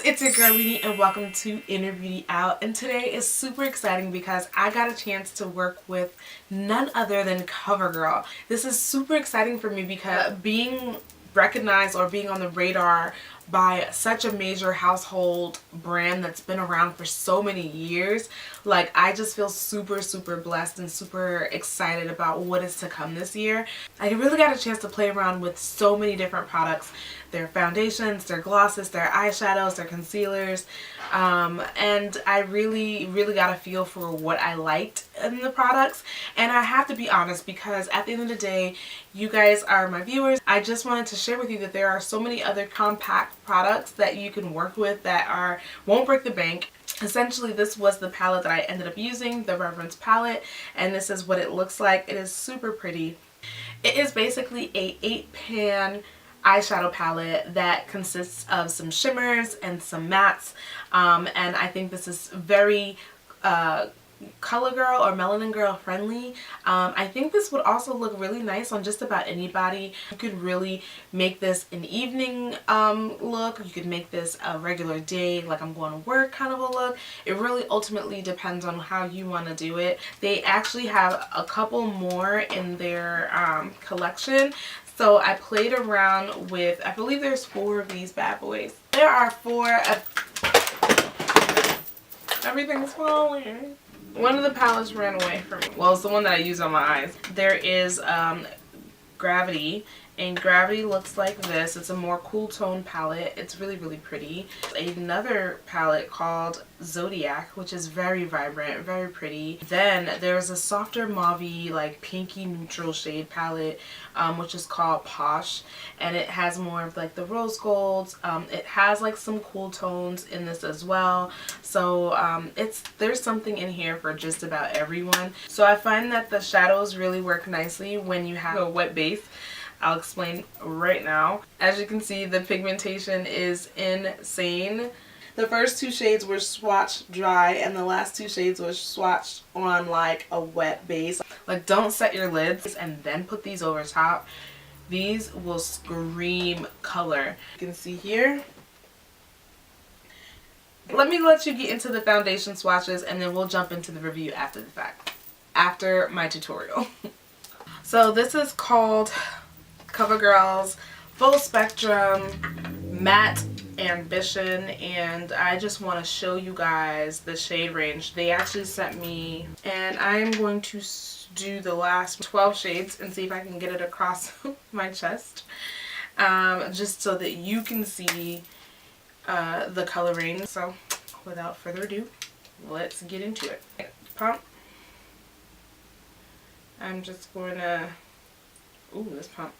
it's your girl Linnee and welcome to Inner Beauty Out. And today is super exciting because I got a chance to work with none other than Covergirl. This is super exciting for me because being recognized or being on the radar by such a major household brand that's been around for so many years, like, I just feel super blessed and super excited about what is to come this year. I really got a chance to play around with so many different products, their foundations, their glosses, their eyeshadows, their concealers, and I really got a feel for what I liked in the products. And I have to be honest, because at the end of the day, you guys are my viewers. I just wanted to share with you that there are so many other compact products that you can work with that won't break the bank. Essentially, this was the palette that I ended up using, the Reverence palette, and this is what it looks like. It is super pretty. It is basically a 8-pan eyeshadow palette that consists of some shimmers and some mattes, and I think this is very color girl or melanin girl friendly. I think this would also look really nice on just about anybody. You could really make this an evening look. You could make this a regular day, like I'm going to work kind of a look. It really ultimately depends on how you want to do it. They actually have a couple more in their collection. So I played around with, I believe there's 4 of these bad boys. There are 4 everything's falling. One of the palettes ran away from me. Well, it's the one that I use on my eyes. There is Gravity, and Gravity looks like this. It's a more cool tone palette. It's really pretty. Another palette called Zodiac, which is very vibrant, very pretty. Then there's a softer mauvey, like pinky neutral shade palette, which is called Posh, and it has more of like the rose golds. It has like some cool tones in this as well. So there's something in here for just about everyone. So I find that the shadows really work nicely when you have a wet base. I'll explain right now. As you can see, the pigmentation is insane. The first 2 shades were swatched dry and the last 2 shades were swatched on like a wet base. Like, don't set your lids and then put these over top. These will scream color. You can see here. Let you get into the foundation swatches and then we'll jump into the review after the fact. After my tutorial. So this is called Covergirl's Full Spectrum Matte Ambition, and I just want to show you guys the shade range they actually sent me, and I'm going to do the last 12 shades and see if I can get it across my chest, just so that you can see the color range. So without further ado, let's get into it. Pump. I'm just going to, ooh, this pump.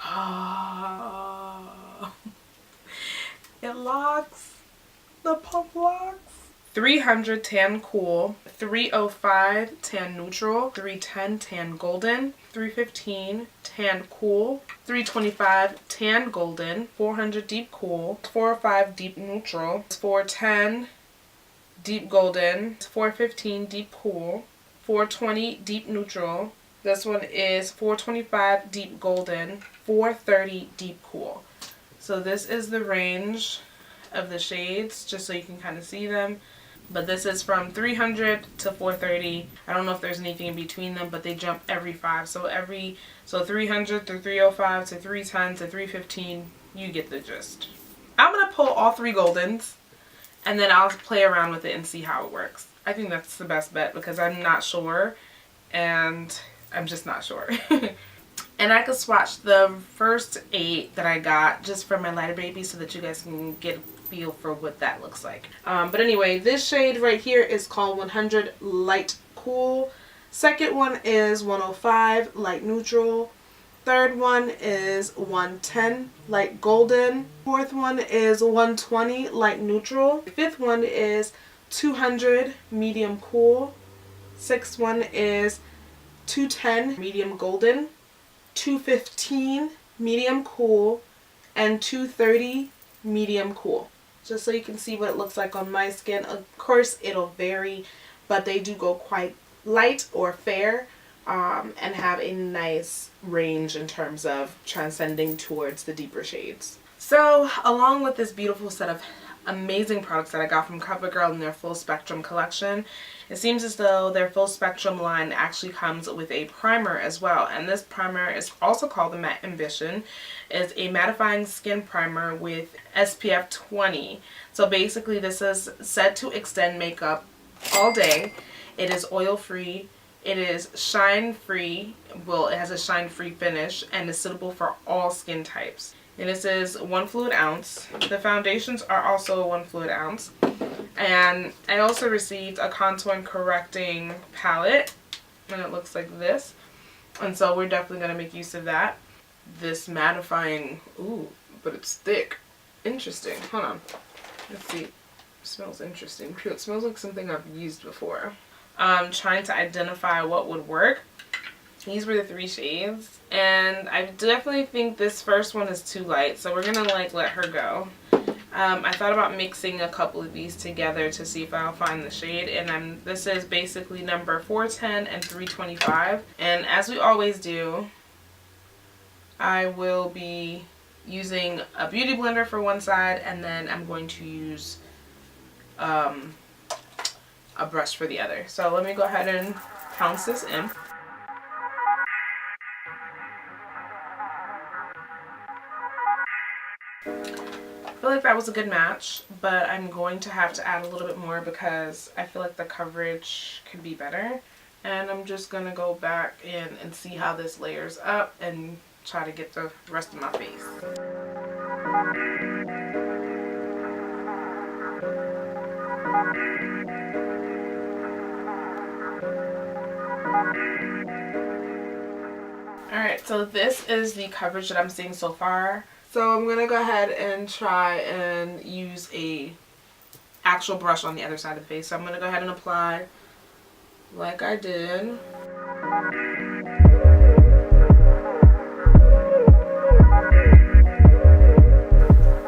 Oh, it locks. The pump locks. 300 tan cool, 305 tan neutral, 310 tan golden, 315 tan cool, 325 tan golden, 400 deep cool, 405 deep neutral, 410 deep golden, 415 deep cool, 420 deep neutral. This one is 425 deep golden, 430 deep cool. So this is the range of the shades, just so you can kind of see them. But this is from 300 to 430. I don't know if there's anything in between them, but they jump every 5. So 300 to 305 to 310 to 315, you get the gist. I'm going to pull all 3 goldens, and then I'll play around with it and see how it works. I think that's the best bet because I'm not sure, and I'm just not sure. And I could swatch the first 8 that I got just for my lighter baby so that you guys can get a feel for what that looks like. But anyway, this shade right here is called 100 Light Cool. Second one is 105 Light Neutral. Third one is 110 Light Golden. Fourth one is 120 Light Neutral. Fifth one is 200 Medium Cool. Sixth one is 210 Medium Golden, 215 Medium Cool, and 230 Medium Cool. Just so you can see what it looks like on my skin. Of course, it'll vary, but they do go quite light or fair, and have a nice range in terms of transcending towards the deeper shades. So along with this beautiful set of amazing products that I got from Covergirl in their full spectrum collection. It seems as though their full spectrum line actually comes with a primer as well, and this primer is also called the Matte Ambition. It's a mattifying skin primer with SPF 20. So basically this is said to extend makeup all day. It is oil free. It is shine free. Well, it has a shine free finish and is suitable for all skin types. And this is 1 fluid ounce. The foundations are also 1 fluid ounce. And I also received a contour correcting palette, and it looks like this. And so we're definitely going to make use of that. This mattifying, ooh, but it's thick. Interesting. Hold on. Let's see. It smells interesting too. It smells like something I've used before. Trying to identify what would work. These were the 3 shades, and I definitely think this first one is too light, so we're gonna like let her go. I thought about mixing a couple of these together to see if I'll find the shade, and this is basically number 410 and 325. And as we always do, I will be using a beauty blender for one side, and then I'm going to use a brush for the other. So let me go ahead and pounce this in. I feel like that was a good match, but I'm going to have to add a little bit more because I feel like the coverage could be better. And I'm just going to go back in and see how this layers up and try to get the rest of my face. Alright, so this is the coverage that I'm seeing so far. So I'm going to go ahead and try and use a actual brush on the other side of the face. So I'm going to go ahead and apply like I did.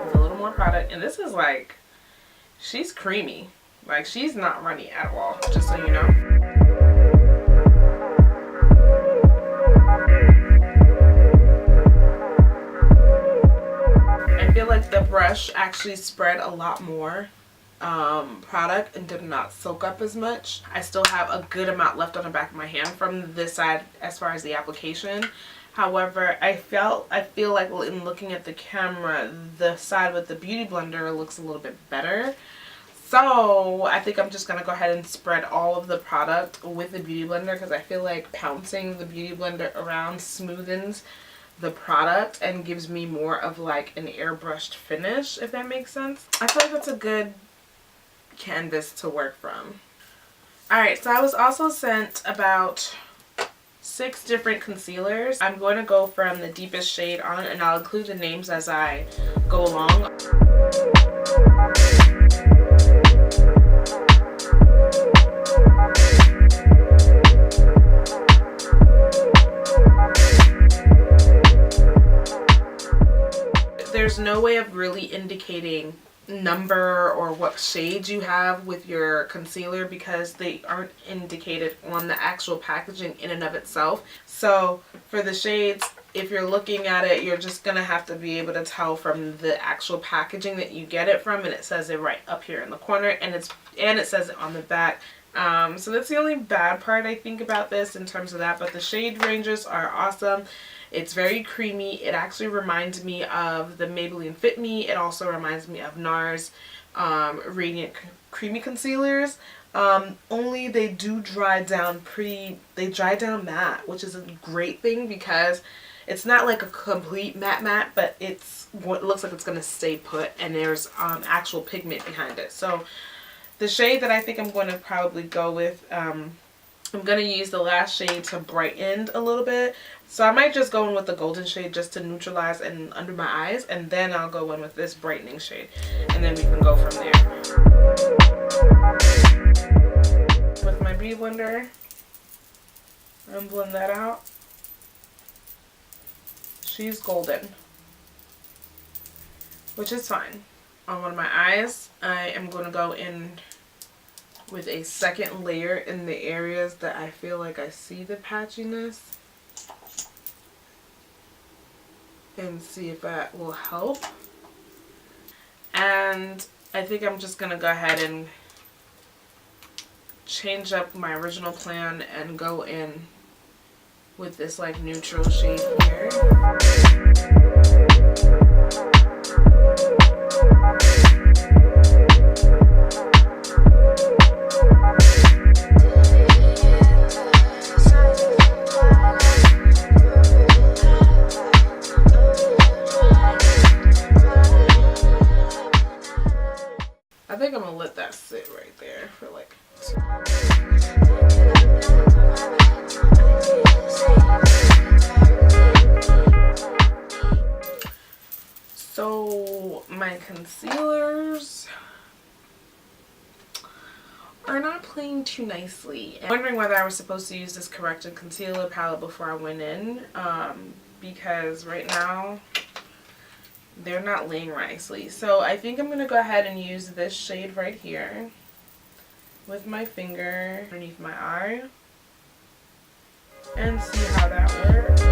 With a little more product. And this is like, she's creamy. Like, she's not runny at all, just so you know. I feel like the brush actually spread a lot more product and did not soak up as much. I still have a good amount left on the back of my hand from this side as far as the application. However, I feel like in looking at the camera, the side with the beauty blender looks a little bit better. So I think I'm just going to go ahead and spread all of the product with the beauty blender because I feel like pouncing the beauty blender around smoothens the product and gives me more of like an airbrushed finish, if that makes sense. I feel like that's a good canvas to work from. Alright, so I was also sent about 6 different concealers. I'm going to go from the deepest shade on, and I'll include the names as I go along. There's no way of really indicating number or what shades you have with your concealer because they aren't indicated on the actual packaging in and of itself. So for the shades, if you're looking at it, you're just gonna have to be able to tell from the actual packaging that you get it from, and it says it right up here in the corner, and it says it on the back. So that's the only bad part I think about this in terms of that, but the shade ranges are awesome. It's very creamy. It actually reminds me of the Maybelline Fit Me. It also reminds me of NARS Radiant Creamy Concealers. Only they do dry down they dry down matte, which is a great thing because it's not like a complete matte, but it looks like it's going to stay put, and there's actual pigment behind it. So the shade that I think I'm going to probably go with, I'm going to use the last shade to brighten a little bit. So I might just go in with the golden shade just to neutralize and under my eyes, and then I'll go in with this brightening shade, and then we can go from there. With my beauty blender, and blend that out. She's golden, which is fine. On one of my eyes, I am going to go in with a second layer in the areas that I feel like I see the patchiness, and see if that will help. And I think I'm just gonna go ahead and change up my original plan and go in with this like neutral shade here. I think I'm gonna let that sit right there for like so my concealers are not playing too nicely. I'm wondering whether I was supposed to use this corrected concealer palette before I went in, because right now they're not laying nicely. So I think I'm going to go ahead and use this shade right here with my finger underneath my eye and see how that works.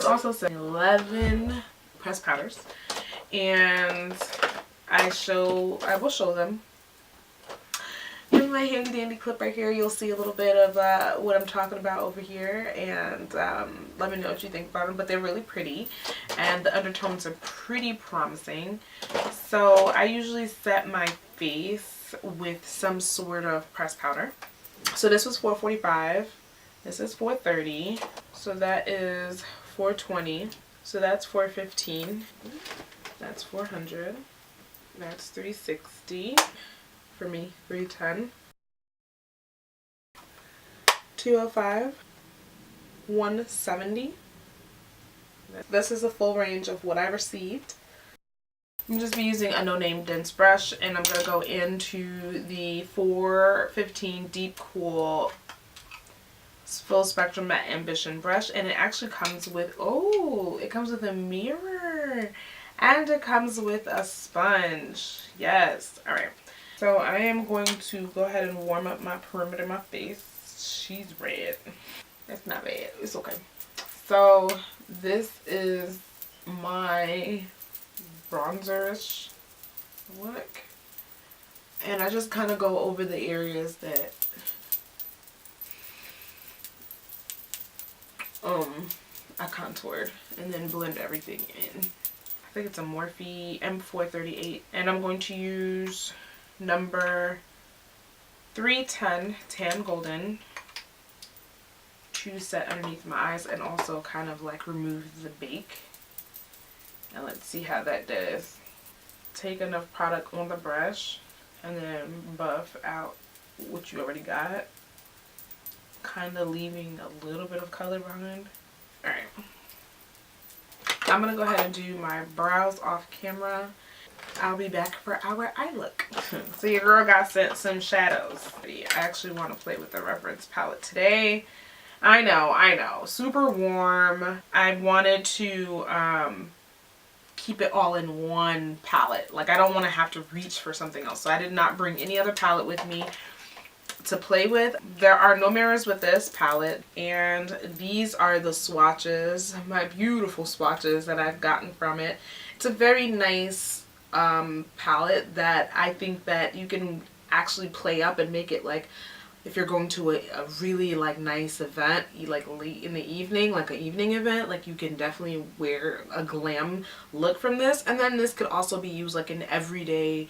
Also 11 pressed powders, and I will show them in my handy dandy clip right here. You'll see a little bit of what I'm talking about over here, and let me know what you think about them. But they're really pretty and the undertones are pretty promising. So I usually set my face with some sort of pressed powder. So this was $4.45, this is $4.30, so that is $4.20, so that's $4.15, that's $400, that's $3.60 for me, $3.10, $2.05, $1.70. This is a full range of what I received. I'm just be using a no-name dense brush, and I'm going to go into the 415 Deep Cool Full Spectrum Matte Ambition brush, and it actually comes with, oh, it comes with a mirror, and it comes with a sponge. Yes. Alright, so I am going to go ahead and warm up my perimeter of my face. She's red. That's not bad. It's okay. So this is my bronzerish look, and I just kind of go over the areas that I contoured, and then blend everything in. I think it's a Morphe M438, and I'm going to use number 310 Tan Golden to set underneath my eyes and also kind of like remove the bake. And let's see how that does. Take enough product on the brush and then buff out what you already got, kind of leaving a little bit of color behind. Alright, I'm gonna go ahead and do my brows off camera. I'll be back for our eye look. So your girl got sent some shadows. I actually want to play with the reference palette today. I know, super warm. I wanted to keep it all in one palette. Like, I don't want to have to reach for something else. So I did not bring any other palette with me to play with. There are no mirrors with this palette, and these are the swatches, my beautiful swatches that I've gotten from it. It's a very nice palette that I think that you can actually play up and make it like, if you're going to a really like nice event, like late in the evening, like an evening event, like you can definitely wear a glam look from this. And then this could also be used like an everyday,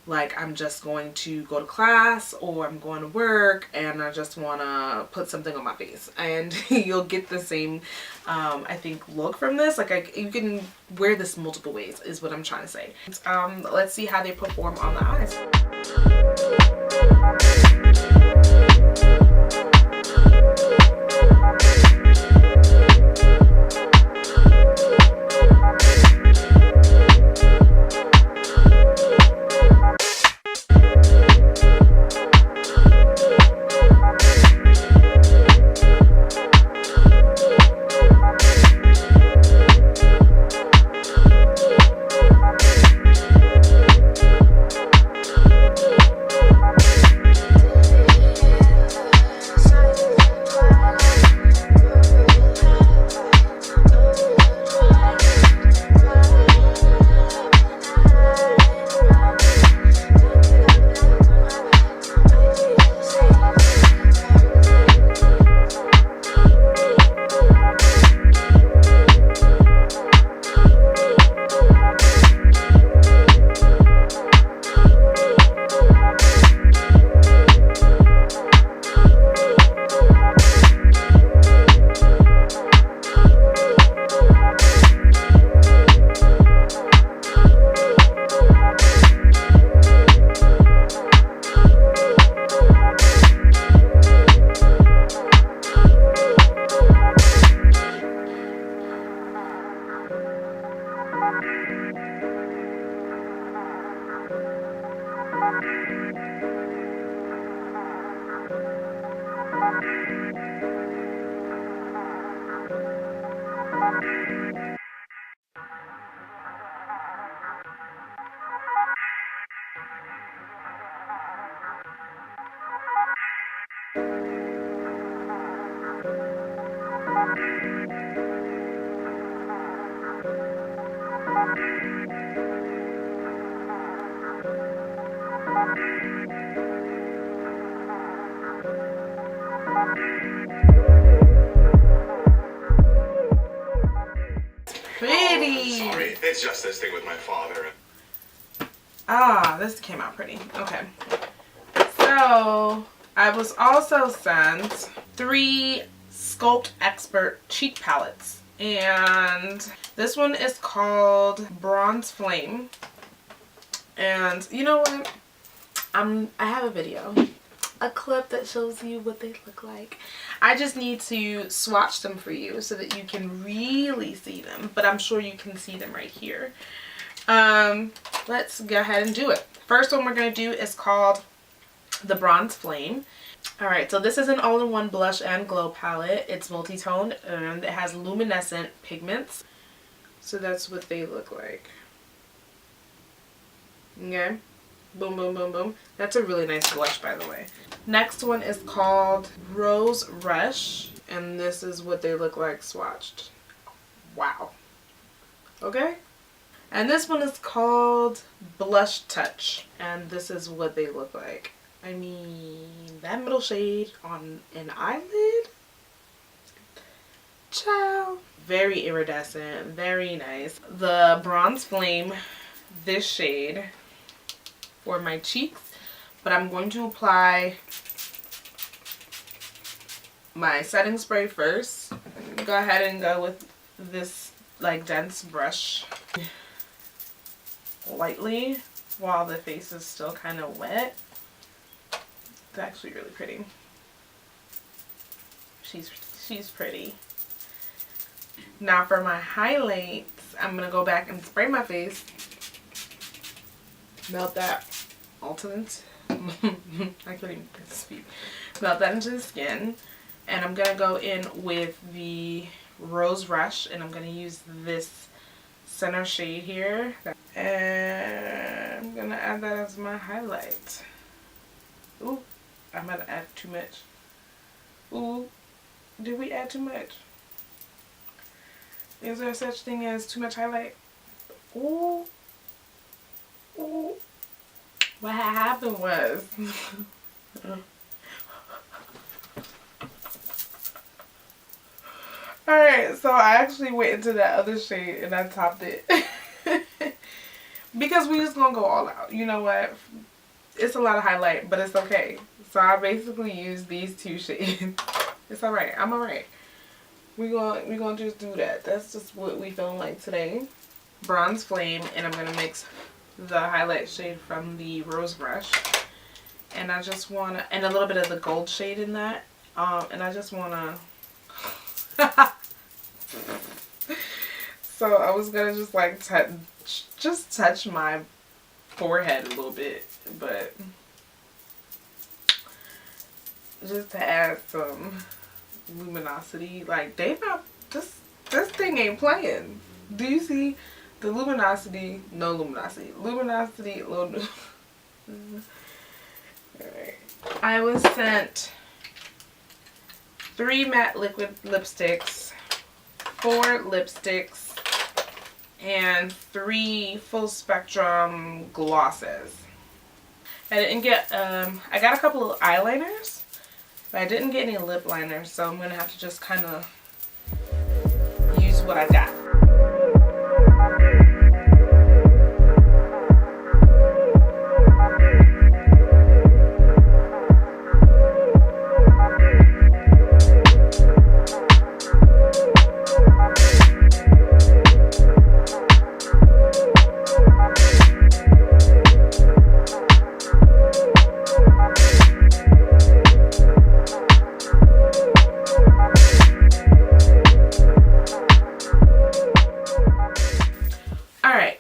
like I'm just going to go to class or I'm going to work and I just want to put something on my face, and you'll get the same I think look from this. Like you can wear this multiple ways is what I'm trying to say. Let's see how they perform on the eyes. Pretty. Oh, sorry, it's just this thing with my father. Ah, this came out pretty. Okay. So, I was also sent 3 Sculpt Expert cheek palettes. And this one is called Bronze Flame. And you know what? I have a video. A clip that shows you what they look like. I just need to swatch them for you so that you can really see them. But I'm sure you can see them right here. Let's go ahead and do it. First one we're going to do is called the Bronze Flame. Alright, so this is an all-in-one blush and glow palette. It's multi-toned and it has luminescent pigments. So that's what they look like. Okay. Boom, boom, boom, boom. That's a really nice blush, by the way. Next one is called Rose Rush. And this is what they look like swatched. Wow. Okay. And this one is called Blush Touch. And this is what they look like. I mean, that middle shade on an eyelid? Ciao. Very iridescent. Very nice. The Bronze Flame, this shade for my cheeks. But I'm going to apply my setting spray first. Go ahead and go with this like dense brush lightly while the face is still kind of wet. It's actually really pretty. She's pretty. Now for my highlights, I'm gonna go back and spray my face. Melt that ultimate. I can't even speak. Melt that into the skin. And I'm gonna go in with the Rose Rush, and I'm gonna use this center shade here. And I'm gonna add that as my highlight. Ooh, I'm gonna add too much. Ooh, did we add too much? Is there such thing as too much highlight? Ooh. Ooh. What happened was alright, so I actually went into that other shade and I topped it. Because we just gonna go all out. You know what? It's a lot of highlight, but it's okay. So I basically used these 2 shades. It's alright. I'm alright. We gonna just do that. That's just what we feeling like today. Bronze Flame, and I'm gonna mix the highlight shade from the Rose Brush. and I just want to, and a little bit of the gold shade in that, and I just want to so I was gonna just like touch my forehead a little bit, but just to add some luminosity. Like, they not, this thing ain't playing. Do you see the luminosity? No luminosity. Luminosity, little. Alright. I was sent 3 matte liquid lipsticks, 4 lipsticks, and 3 full spectrum glosses. I didn't get, I got a couple of eyeliners, but I didn't get any lip liners, so I'm going to have to just kind of use what I got.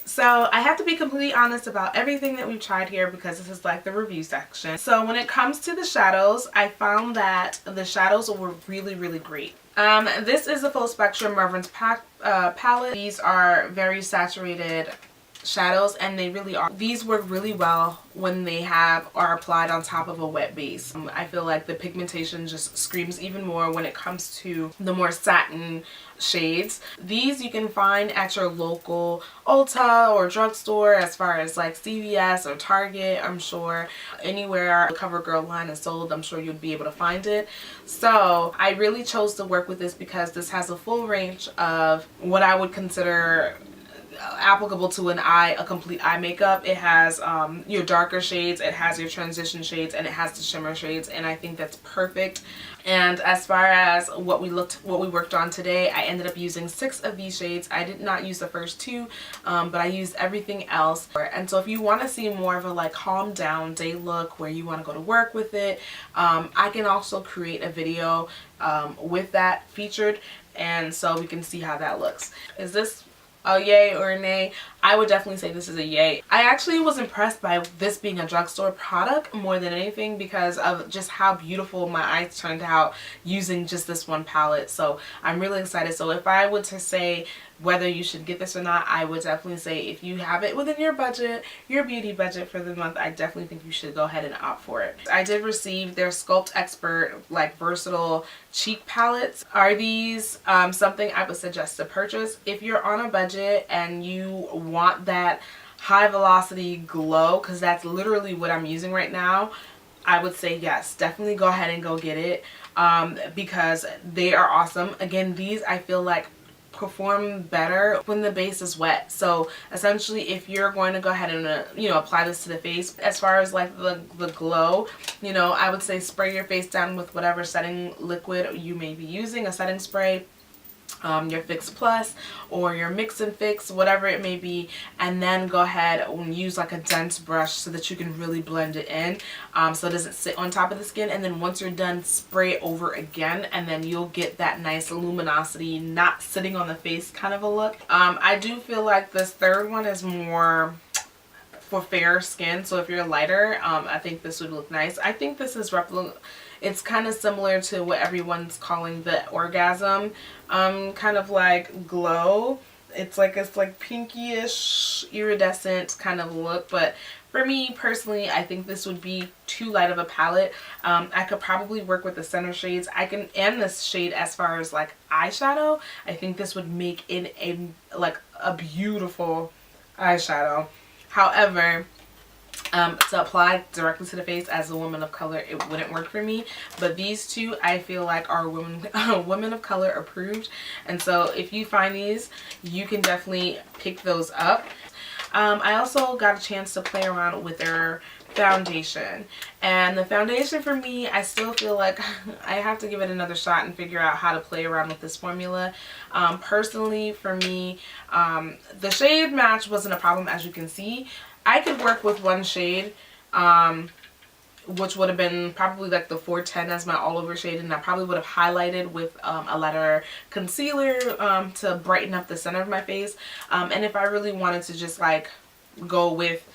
So I have to be completely honest about everything that we've tried here because this is like the review section. So when it comes to the shadows, I found that the shadows were really, really great. This is a full spectrum reference palette. These are very saturated shadows, and they really are. These work really well when they are applied on top of a wet base. I feel like the pigmentation just screams even more when it comes to the more satin shades. These you can find at your local Ulta or drugstore, as far as like CVS or Target. I'm sure anywhere the Covergirl line is sold, I'm sure you'd be able to find it. So I really chose to work with this because this has a full range of what I would consider applicable to a complete eye makeup. It has your darker shades, it has your transition shades, and it has the shimmer shades, and I think that's perfect. And as far as what we worked on today, I ended up using 6 of these shades. I did not use the first 2, but I used everything else. And so if you want to see more of a like calm down day look where you want to go to work with it, I can also create a video with that featured, and so we can see how that looks. Is this a yay or a nay? I would definitely say this is a yay. I actually was impressed by this being a drugstore product more than anything because of just how beautiful my eyes turned out using just this one palette. So I'm really excited. So if I were to say whether you should get this or not, I would definitely say if you have it within your budget, your beauty budget for the month, I definitely think you should go ahead and opt for it. I did receive their Sculpt Expert like versatile cheek palettes. Are these something I would suggest to purchase? If you're on a budget and you want that high velocity glow, because that's literally what I'm using right now, I would say yes, definitely go ahead and go get it because they are awesome. Again, these I feel like perform better when the base is wet. So essentially if you're going to go ahead and apply this to the face, as far as like the glow, I would say spray your face down with whatever setting liquid you may be using, a setting spray, your Fix Plus or your Mix and Fix, whatever it may be, and then go ahead and use like a dense brush so that you can really blend it in so it doesn't sit on top of the skin. And then once you're done, spray over again, and then you'll get that nice luminosity, not sitting on the face kind of a look. I do feel like this third one is more for fair skin, so if you're lighter, I think this would look nice. I think this is it's kind of similar to what everyone's calling the orgasm kind of like glow. It's like pinkyish iridescent kind of look, but for me personally, I think this would be too light of a palette. I could probably work with the center shades. I can end this shade as far as like eyeshadow. I think this would make it a beautiful eyeshadow. However, to apply directly to the face as a woman of color, it wouldn't work for me. But these two I feel like are women of color approved, and so if you find these, you can definitely pick those up. I also got a chance to play around with their foundation, and the foundation for me, I still feel like I have to give it another shot and figure out how to play around with this formula. Personally for me, the shade match wasn't a problem. As you can see, I could work with one shade which would have been probably like the 410 as my all over shade, and I probably would have highlighted with a lighter concealer to brighten up the center of my face. And if I really wanted to just like go with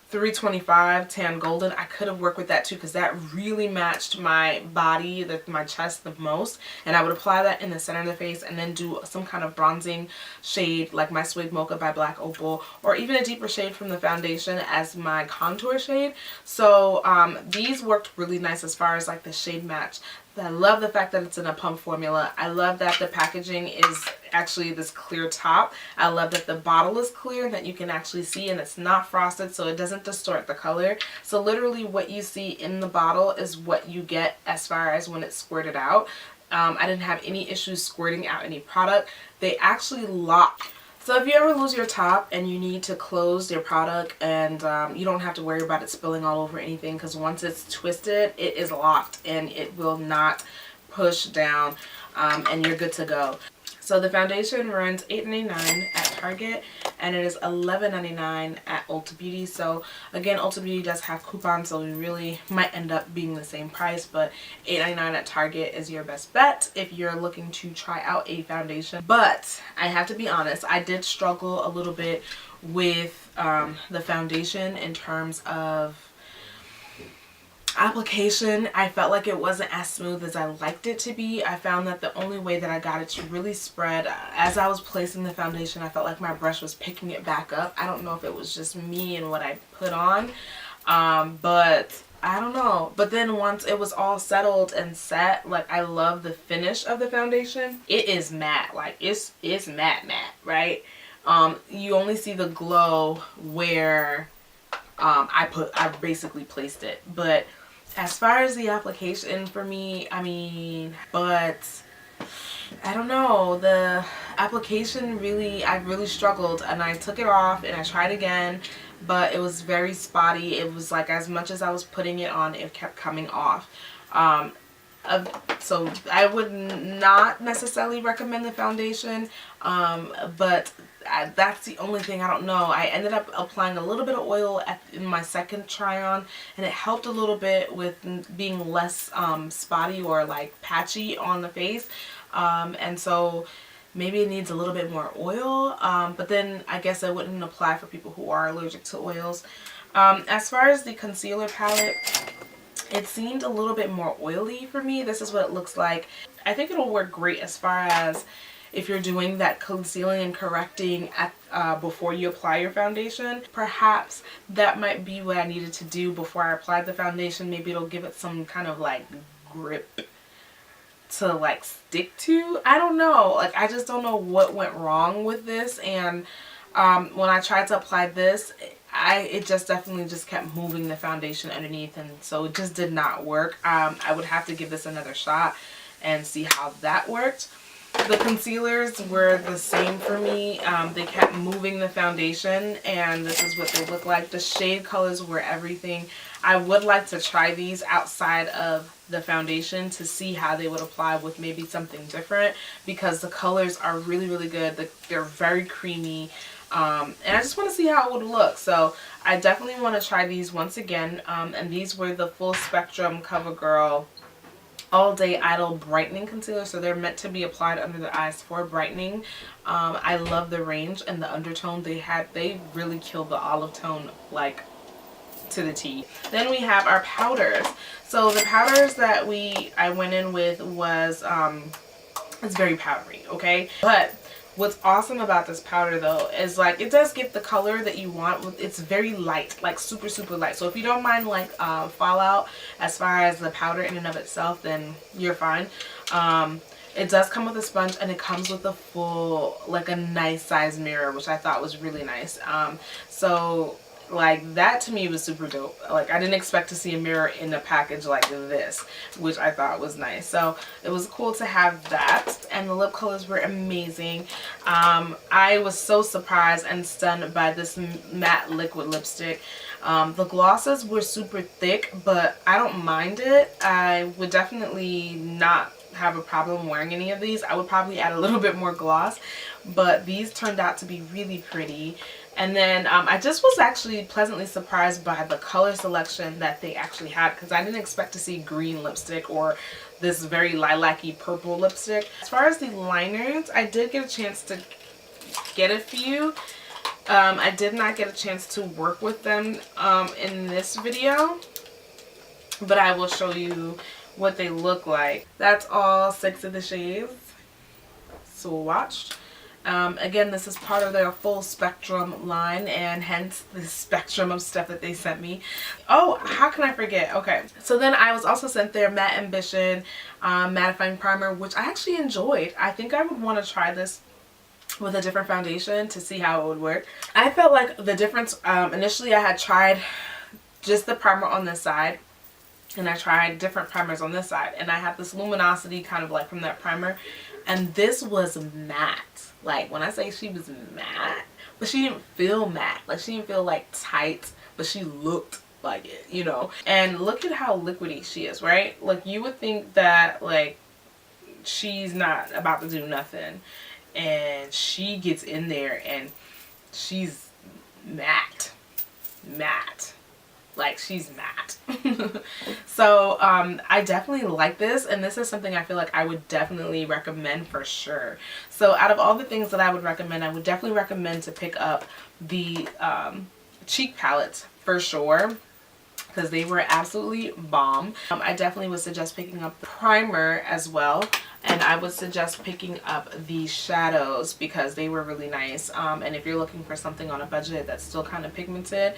325 tan golden, I could have worked with that too, because that really matched my body, my chest the most. And I would apply that in the center of the face and then do some kind of bronzing shade like my Suede Mocha by Black Opal, or even a deeper shade from the foundation as my contour shade. So these worked really nice as far as like the shade match. I love the fact that it's in a pump formula. I love that the packaging is actually this clear top. I love that the bottle is clear and that you can actually see, and it's not frosted, so it doesn't distort the color. So literally what you see in the bottle is what you get as far as when it's squirted out. I didn't have any issues squirting out any product. They actually lock. So if you ever lose your top and you need to close your product, and you don't have to worry about it spilling all over anything, because once it's twisted, it is locked and it will not push down, and you're good to go. So the foundation runs $8.99 at Target, and it is $11.99 at Ulta Beauty. So again, Ulta Beauty does have coupons, so we really might end up being the same price, but $8.99 at Target is your best bet if you're looking to try out a foundation. But I have to be honest, I did struggle a little bit with the foundation in terms of application. I felt like it wasn't as smooth as I liked it to be. I found that the only way that I got it to really spread, as I was placing the foundation, I felt like my brush was picking it back up. I don't know if it was just me and what I put on, but I don't know. But then once it was all settled and set, like, I love the finish of the foundation. It is matte, like it's matte, right? You only see the glow where I basically placed it. But as far as the application for me, I mean, but I don't know, the application really, I really struggled, and I took it off and I tried again, but it was very spotty. It was like as much as I was putting it on, it kept coming off. So I would not necessarily recommend the foundation, but that's the only thing. I don't know. I ended up applying a little bit of oil in my second try on, and it helped a little bit with being less spotty or like patchy on the face, and so maybe it needs a little bit more oil, but then I guess I wouldn't apply for people who are allergic to oils. As far as the concealer palette, it seemed a little bit more oily for me. This is what it looks like. I think it'll work great as far as if you're doing that concealing and correcting at before you apply your foundation. Perhaps that might be what I needed to do before I applied the foundation. Maybe it'll give it some kind of like grip to like stick to. I don't know. Like, I just don't know what went wrong with this. And when I tried to apply this, it just definitely just kept moving the foundation underneath, and so it just did not work. I would have to give this another shot and see how that worked. The concealers were the same for me. They kept moving the foundation, and this is what they look like. The shade colors were everything. I would like to try these outside of the foundation to see how they would apply with maybe something different, because the colors are really, really good. They're very creamy. And I just want to see how it would look. So I definitely want to try these once again. And these were the Full Spectrum Covergirl All Day Idle Brightening Concealer. So they're meant to be applied under the eyes for brightening. I love the range and the undertone they had. They really killed the olive tone like to the T. Then we have our powders. So the powders that I went in with was it's very powdery, okay? But what's awesome about this powder though is like it does get the color that you want. It's very light, like super, super light. So if you don't mind like fallout as far as the powder in and of itself, then you're fine. It does come with a sponge, and it comes with a full, like a nice size mirror, which I thought was really nice. So like that to me was super dope. Like, I didn't expect to see a mirror in a package like this, which I thought was nice. So it was cool to have that, and the lip colors were amazing. I was so surprised and stunned by this matte liquid lipstick. The glosses were super thick, but I don't mind it. I would definitely not have a problem wearing any of these. I would probably add a little bit more gloss, but these turned out to be really pretty. And then I just was actually pleasantly surprised by the color selection that they actually had, because I didn't expect to see green lipstick or this very lilac-y purple lipstick. As far as the liners, I did get a chance to get a few. I did not get a chance to work with them in this video, but I will show you what they look like. That's all 6 of the shades swatched. Again, this is part of their full spectrum line, and hence the spectrum of stuff that they sent me. Oh, how can I forget? Okay, so then I was also sent their Matte Ambition mattifying primer, which I actually enjoyed. I think I would want to try this with a different foundation to see how it would work. I felt like the difference, initially I had tried just the primer on this side, and I tried different primers on this side, and I had this luminosity kind of like from that primer, and this was matte. Like, when I say she was matte, but she didn't feel matte. Like, she didn't feel like tight, but she looked like it, you know. And look at how liquidy she is, right? Like, you would think that like she's not about to do nothing, and she gets in there and she's matte. Like, she's matte. So I definitely like this, and this is something I feel like I would definitely recommend for sure. So out of all the things that I would recommend, I would definitely recommend to pick up the cheek palettes for sure, because they were absolutely bomb. I definitely would suggest picking up the primer as well, and I would suggest picking up the shadows because they were really nice. And if you're looking for something on a budget that's still kind of pigmented,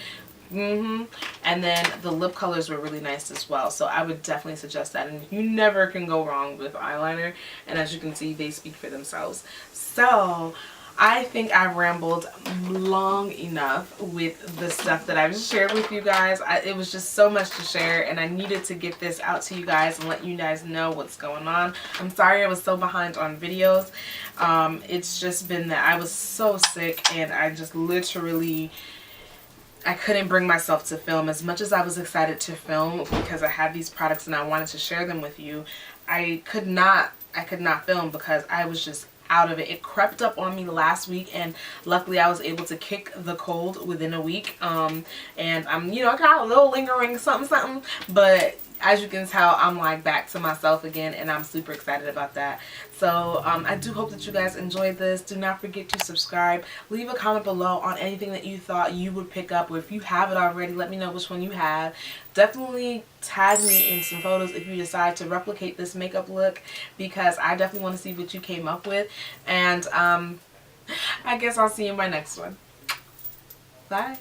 and then the lip colors were really nice as well, so I would definitely suggest that. And you never can go wrong with eyeliner, and as you can see, they speak for themselves. So I think I've rambled long enough with the stuff that I've shared with you guys. It was just so much to share, and I needed to get this out to you guys and let you guys know what's going on. I'm sorry I was so behind on videos. It's just been that I was so sick, and I just literally, I couldn't bring myself to film. As much as I was excited to film because I had these products and I wanted to share them with you, I could not film because I was just out of it. It crept up on me last week, and luckily I was able to kick the cold within a week. And I'm, you know, I got a little lingering something, but as you can tell, I'm like back to myself again, and I'm super excited about that. So I do hope that you guys enjoyed this. Do not forget to subscribe. Leave a comment below on anything that you thought you would pick up, or if you have it already, let me know which one you have. Definitely tag me in some photos if you decide to replicate this makeup look, because I definitely want to see what you came up with. And I guess I'll see you in my next one. Bye.